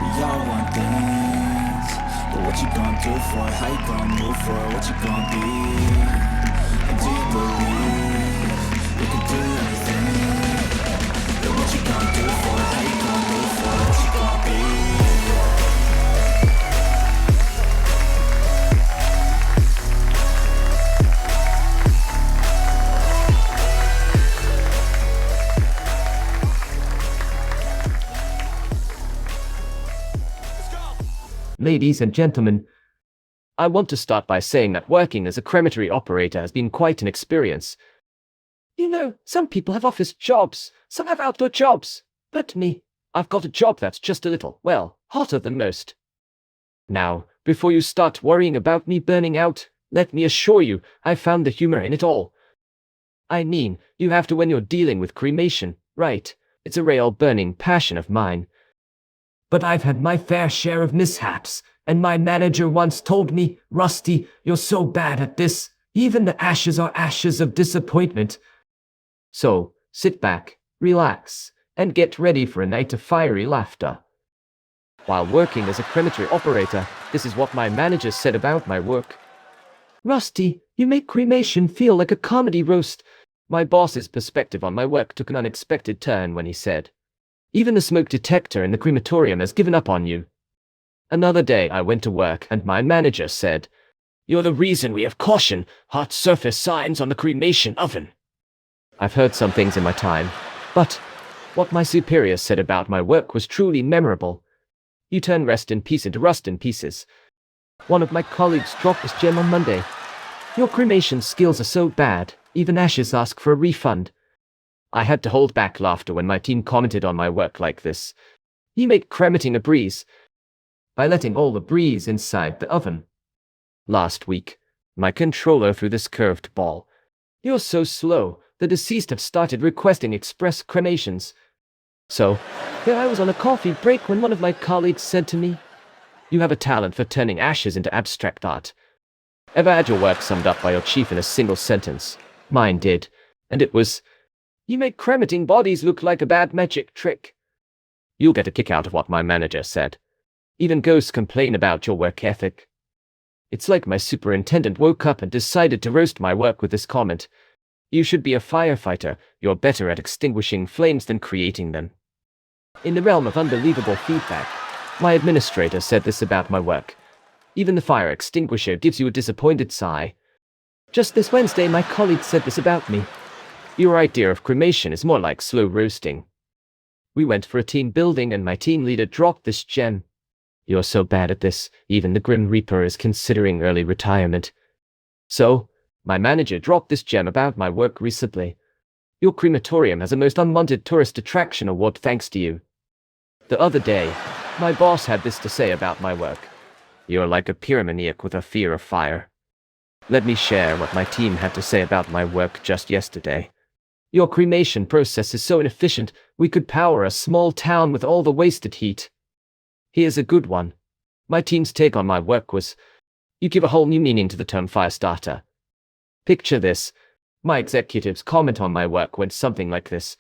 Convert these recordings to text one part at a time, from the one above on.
We all want things, but what you gonna do for it? How you gonna move for it? What you gonna be? And do you believe you can do anything? But what you gonna do for it? How you gonna move for it? What you gonna be? Ladies and gentlemen, I want to start by saying that working as a crematory operator has been quite an experience. You know, some people have office jobs, some have outdoor jobs, but me, I've got a job that's just a little, well, hotter than most. Now, before you start worrying about me burning out, let me assure you, I found the humor in it all. I mean, you have to when you're dealing with cremation, right? It's a real burning passion of mine. But I've had my fair share of mishaps, and my manager once told me, "Rusty, you're so bad at this, even the ashes are ashes of disappointment." So, sit back, relax, and get ready for a night of fiery laughter. While working as a crematory operator, this is what my manager said about my work. "Rusty, you make cremation feel like a comedy roast." My boss's perspective on my work took an unexpected turn when he said, "Even the smoke detector in the crematorium has given up on you." Another day I went to work and my manager said, "You're the reason we have caution, hot surface signs on the cremation oven." I've heard some things in my time, but what my superior said about my work was truly memorable. You turn rest in peace into rust in pieces. One of my colleagues dropped this gem on Monday. "Your cremation skills are so bad, even ashes ask for a refund." I had to hold back laughter when my team commented on my work like this. "You make cremating a breeze," by letting all the breeze inside the oven. Last week, my controller threw this curved ball. "You're so slow, the deceased have started requesting express cremations." So, here I was on a coffee break when one of my colleagues said to me, "You have a talent for turning ashes into abstract art." Ever had your work summed up by your chief in a single sentence? Mine did, and it was, "You make cremating bodies look like a bad magic trick." You'll get a kick out of what my manager said. Even ghosts complain about your work ethic. It's like my superintendent woke up and decided to roast my work with this comment. "You should be a firefighter, you're better at extinguishing flames than creating them." In the realm of unbelievable feedback, my administrator said this about my work. "Even the fire extinguisher gives you a disappointed sigh." Just this Wednesday my colleague said this about me. "Your idea of cremation is more like slow roasting." We went for a team building and my team leader dropped this gem. "You're so bad at this, even the Grim Reaper is considering early retirement." So, my manager dropped this gem about my work recently. "Your crematorium has a most unwanted tourist attraction award thanks to you." The other day, my boss had this to say about my work. "You're like a pyromaniac with a fear of fire." Let me share what my team had to say about my work just yesterday. "Your cremation process is so inefficient, we could power a small town with all the wasted heat." Here's a good one. My team's take on my work was, "You give a whole new meaning to the term fire starter." Picture this. My executive's comment on my work went something like this: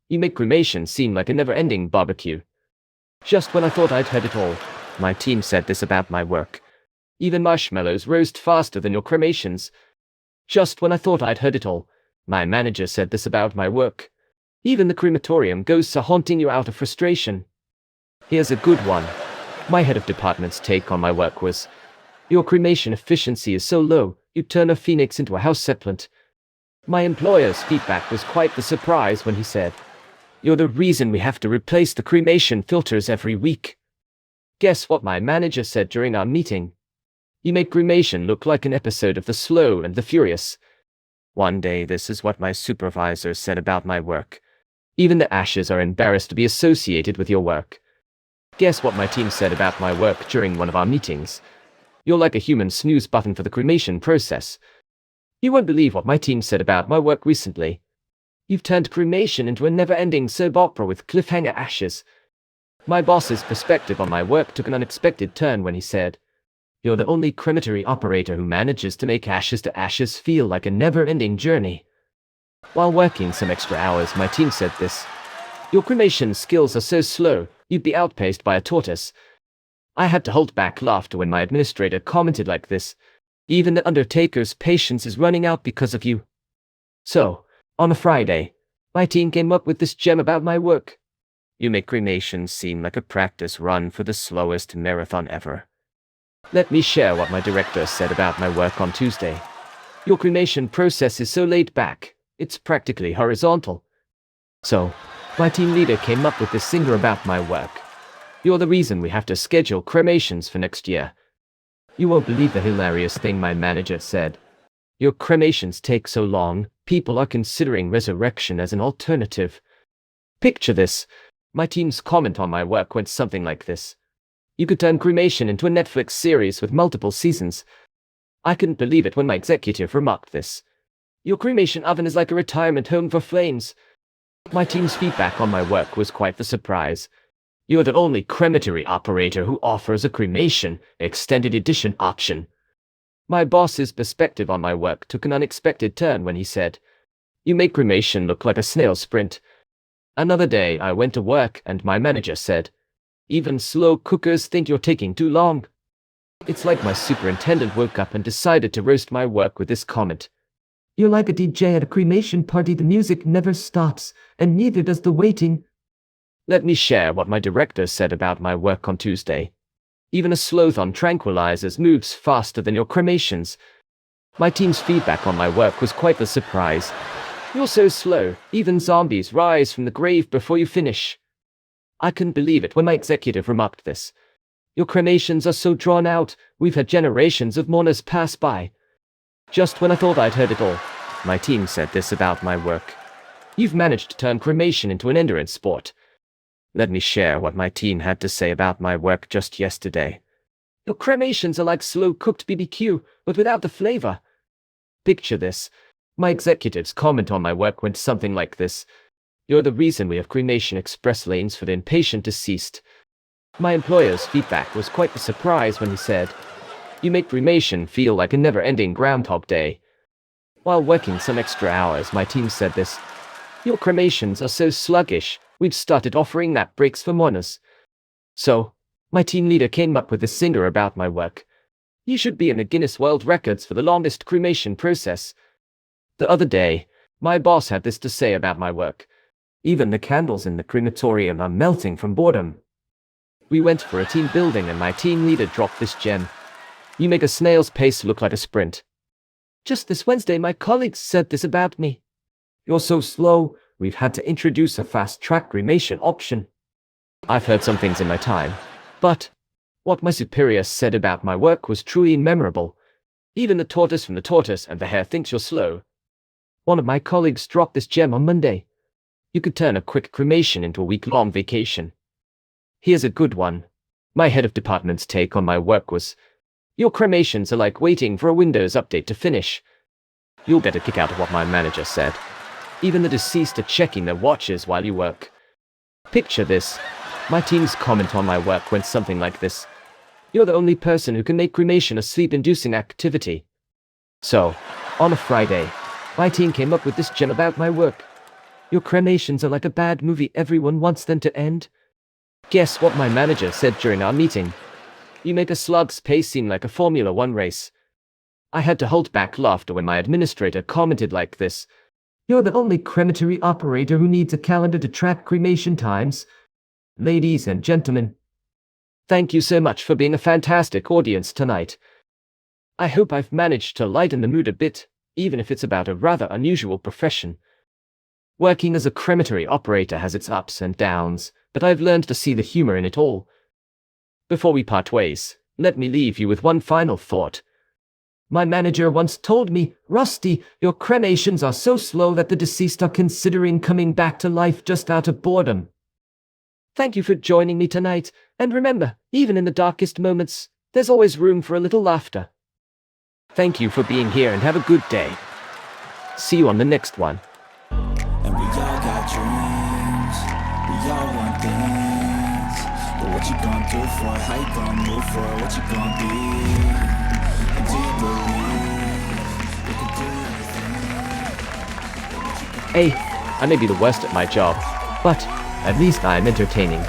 "You make cremation seem like a never-ending barbecue." Just when I thought I'd heard it all, my team said this about my work. "Even marshmallows roast faster than your cremations." Just when I thought I'd heard it all, my manager said this about my work. "Even the crematorium ghosts are haunting you out of frustration." Here's a good one. My head of department's take on my work was, "Your cremation efficiency is so low, you turn a phoenix into a houseplant." My employer's feedback was quite the surprise when he said, "You're the reason we have to replace the cremation filters every week." Guess what my manager said during our meeting? "You make cremation look like an episode of The Slow and the Furious." One day this is what my supervisor said about my work. "Even the ashes are embarrassed to be associated with your work." Guess what my team said about my work during one of our meetings? "You're like a human snooze button for the cremation process." You won't believe what my team said about my work recently. "You've turned cremation into a never-ending soap opera with cliffhanger ashes." My boss's perspective on my work took an unexpected turn when he said, "You're the only crematory operator who manages to make ashes to ashes feel like a never-ending journey." While working some extra hours, my team said this: "Your cremation skills are so slow, you'd be outpaced by a tortoise. I had to hold back laughter when my administrator commented like this. Even the Undertaker's patience is running out because of you. So, on a Friday, my team came up with this gem about my work. You make cremation seem like a practice run for the slowest marathon ever. Let me share what my director said about my work on Tuesday. Your cremation process is so laid back, it's practically horizontal. So, my team leader came up with this singer about my work. You're the reason we have to schedule cremations for next year. You won't believe the hilarious thing my manager said. Your cremations take so long, people are considering resurrection as an alternative. Picture this. My team's comment on my work went something like this. You could turn cremation into a Netflix series with multiple seasons. I couldn't believe it when my executive remarked this. Your cremation oven is like a retirement home for flames. My team's feedback on my work was quite the surprise. You're the only crematory operator who offers a cremation extended edition option. My boss's perspective on my work took an unexpected turn when he said, You make cremation look like a snail sprint. Another day I went to work and my manager said, Even slow cookers think you're taking too long. It's like my superintendent woke up and decided to roast my work with this comment. You're like a DJ at a cremation party, the music never stops, and neither does the waiting. Let me share what my director said about my work on Tuesday. Even a sloth on tranquilizers moves faster than your cremations. My team's feedback on my work was quite the surprise. You're so slow, even zombies rise from the grave before you finish. I couldn't believe it when my executive remarked this. Your cremations are so drawn out, we've had generations of mourners pass by. Just when I thought I'd heard it all, my team said this about my work. You've managed to turn cremation into an endurance sport. Let me share what my team had to say about my work just yesterday. Your cremations are like slow-cooked BBQ, but without the flavor. Picture this. My executive's comment on my work went something like this. You're the reason we have cremation express lanes for the inpatient deceased. My employer's feedback was quite the surprise when he said, You make cremation feel like a never-ending Groundhog Day. While working some extra hours, my team said this. Your cremations are so sluggish, we've started offering nap breaks for mourners. So, my team leader came up with this singer about my work. You should be in the Guinness World Records for the longest cremation process. The other day, my boss had this to say about my work. Even the candles in the crematorium are melting from boredom. We went for a team building and my team leader dropped this gem. You make a snail's pace look like a sprint. Just this Wednesday my colleagues said this about me. You're so slow, we've had to introduce a fast-track cremation option. I've heard some things in my time, but what my superior said about my work was truly memorable. Even the tortoise from the tortoise and the hare thinks you're slow. One of my colleagues dropped this gem on Monday. You could turn a quick cremation into a week-long vacation. Here's a good one. My head of department's take on my work was, Your cremations are like waiting for a Windows update to finish. You'll get a kick out of what my manager said. Even the deceased are checking their watches while you work. Picture this. My team's comment on my work went something like this. You're the only person who can make cremation a sleep-inducing activity. So, on a Friday, my team came up with this gem about my work. Your cremations are like a bad movie everyone wants them to end. Guess what my manager said during our meeting? You make a slug's pace seem like a Formula 1 race. I had to hold back laughter when my administrator commented like this. You're the only crematory operator who needs a calendar to track cremation times. Ladies and gentlemen, thank you so much for being a fantastic audience tonight. I hope I've managed to lighten the mood a bit, even if it's about a rather unusual profession. Working as a crematory operator has its ups and downs, but I've learned to see the humor in it all. Before we part ways, let me leave you with one final thought. My manager once told me, Rusty, your cremations are so slow that the deceased are considering coming back to life just out of boredom. Thank you for joining me tonight, and remember, even in the darkest moments, there's always room for a little laughter. Thank you for being here and have a good day. See you on the next one. And we all got dreams, we all want things. But what you gonna do for it? How you gonna move for it? What you gonna be? And do you believe you can do anything? Hey, I may be the worst at my job, but at least I'm entertaining.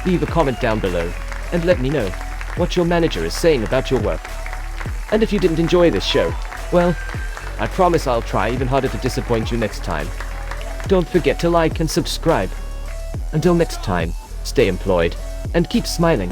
leave a comment down below and let me know what your manager is saying about your work. And if you didn't enjoy this show, well, I promise I'll try even harder to disappoint you next time. Don't forget to like and subscribe. Until next time, stay employed and keep smiling.